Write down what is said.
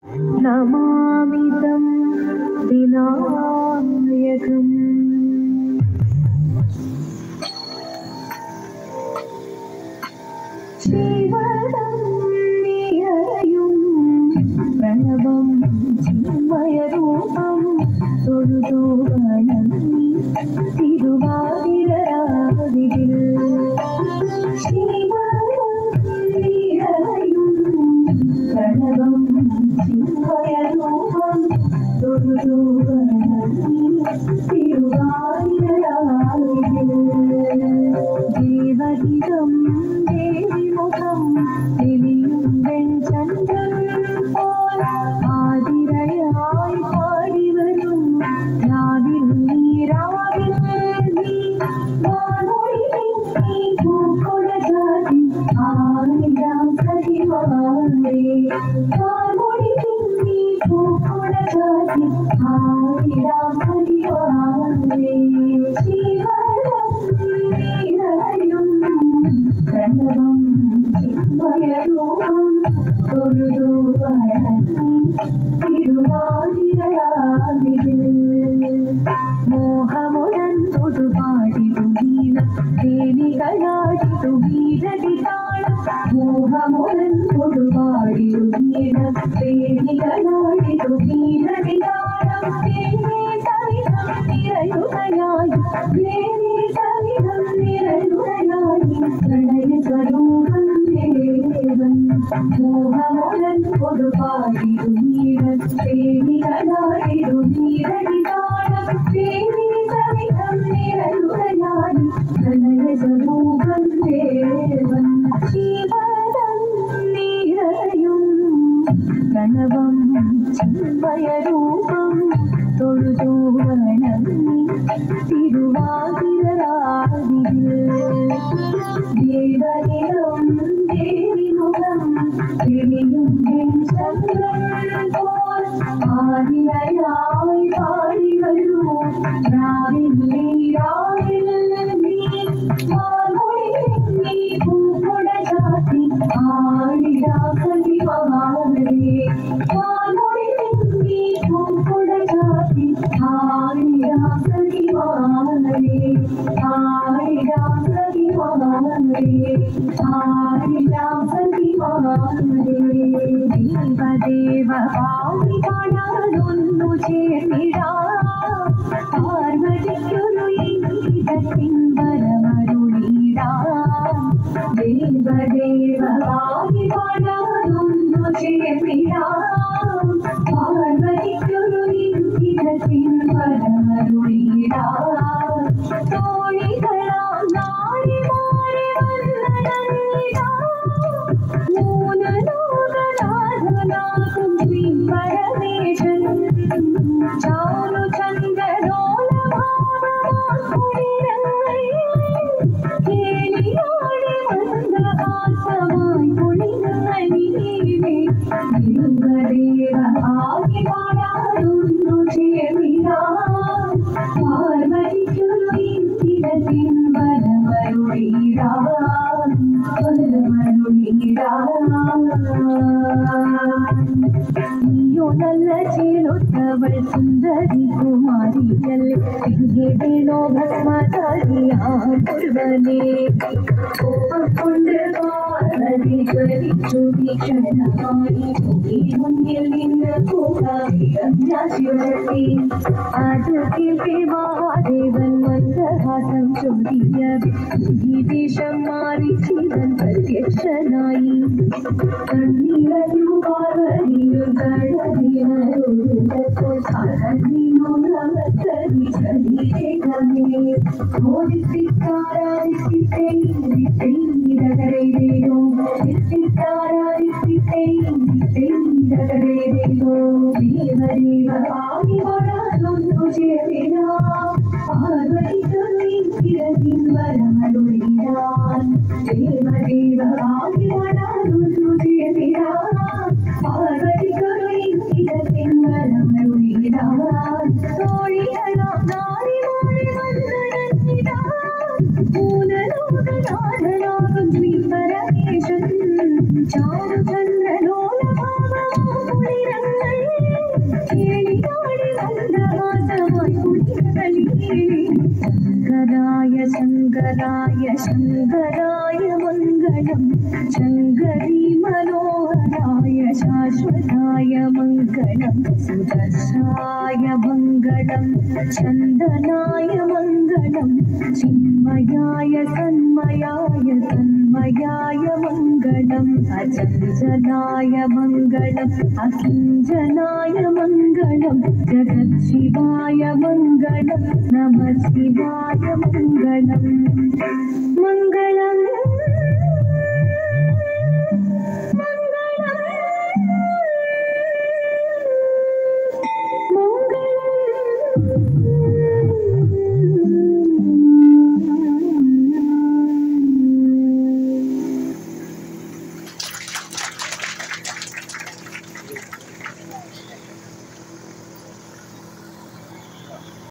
നമാമിതം വിനായകം ശിവദം നിറയും പ്രണവം ചിന്മയരൂപം തൊഴുതു വണങ്ങി തിരുവാതിരരാവിൽ ശിവദം നിറയും പ്രണവം ചിന്മയരൂപം തൊഴുതു വണങ്ങി തിരുവാതിരരാവിൽ ദേവഹിതം ദേവിമുഖം തെളിയും വെൺചന്ദ്രൻ പോൽ ആതിരയായി പാടിവരും രാവിൽ നീരാവിൽ നീ വാനൊളി നീ പൂക്കൊട ചാടി ആയിരം സഖിമാരേ വാനൊളി നീ പൂക്കൊട ചാടി ആയിരം സഖിമാരേ ശിവദം നിറയും പ്രണവം ചിന്മയരൂപം തൊഴുതു വണങ്ങി തിരുവാതിരരാവിൽ മോഹമുടൻ തൊടുപാടിതു ഗീതം ദേവികളാടിതു ഗീതടി താളം മോഹമുടൻ തൊടുപാടിതു ഗീതം ദേവികളാടിതു ഗീതടി താളം ദേവി സവിധം നിറയുകയായി ദേവി സവിധം നിറയുകയായി പ്രണയ സ്വരൂപം ദേവൻ മോഹമുടൻ തൊടുപാടിതു ഗീതം ദേവികളാടിതു ഗീതടി താളം ദേവി സവിധം നിറയുകയായി പ്രണയ സ്വരൂപം ദേവൻ ശിവദം നിറയും പ്രണവം ചിന്മയരൂപം തൊഴുതു വണങ്ങി തിരുവാതിരരാവിൽ ദേവനിലും ദേവിമുഖം തെളിയും വെൺചന്ദ്രൻ പോൽ ആതിരയായി പാടി വരൂ രാവിൽ നീരാവിൽ നീ വാനൊളി നീ പൂക്കൊട ചാടി ആയിരം സഖിമാരേ വാനൊളി നീ പൂക്കൊട ചാടി ആയിരം സഖിമാരേ ആയിരം സഖിമാരേ ആയിരം സഖിമാരേ ദേവദേവ പാടി പാടാനൊന്നു ചേർന്നിടാം പാർവതിക്കൊരു ഇംഗിതത്തിൻ വരമരുളിടാം ദേവദേവ പാടി പാടാനൊന്നു ചേർന്നിടാം പാർവതിക്കൊരു ഇംഗിതത്തിൻ വരമരുളിടാം തോഴികളാം നാരിമാരെ വന്ദനമിടാം മൂന്ന് ലോകനാഥനാകും ശ്രീ പരമേശൻ ചാരു ചന്ദ്രലോലഭാവമായി കേളിയോടെ മന്ദഹാസമായി പൊളിങ്ങനീവേ ദേവദേവ ആകി പാടാനൊന്നു ചേർന്നിടാം പാർവതിക്കൊരു ഇംഗിതത്തിൻ വരമരുളിടാം നീയോ നല്ല ചേലൊത്തവൾ സുന്ദരി കുമാരിയല്ലേ എங்கே വേണോ ഭസ്മധാരിയാർവനെ കോപം കൊണ്ട് പാർവതി ജ്വലിച്ചു ഭീഷണമായി ഈ മുന്നിൽ നിന്ന് പോകാവിടം ഞാൻ ശിവത്തി അത് കേൾക്കെ മഹാദേവൻ മന്ദഹാസം ചൊല്ലിയ ദേശം മാറി ശിവൻ പ്രത്യക്ഷനായി കണ്ണീരു പാർവതിയും കടലിനൊഴുകപ്പോൾ കടലിനോ നമസ്തരി ശരീരമേ ഓദിപ്പിക്കാരാദിപ്പിത്തേരോ ദിപ്പിക്കാരാദിപ്പിത്തേരോ ദേവദേവ ആകി വളർന്നു ചേരാ പാർവതിക്കൊരു ഇംഗിതത്തിൻ വരമരുളിടാൻ ദേവദേവ ആകി വളർന്നു ചേരാ പാർവതിക്കൊരു ഇംഗിതത്തിൻ വരമരുളിടാൻ തോഴികളാം നാരിമാരെ വന്ദനമിടാം മൂന്ന് ലോകനാഥനാകും ശ്രീ പരമേശൻ ചാരു ചന്ദ്രലോലഭാവമാം शङ्कराय शङ्कराय मङ्गलं शङ्करी मनोहराय शाश्वताय मङ्गलं सुदर्शाय मङ्गलं चन्दनाय मङ्गलं चिन्मयाय तन्मयाय तन्मयाय मङ्गलम् अचञ्चलाय मङ्गलम् अकिञ्चनाय मङ्गलं जगत्शिवाय मङ्गलं नमः शिवाय मङ्गलम् मङ्गलं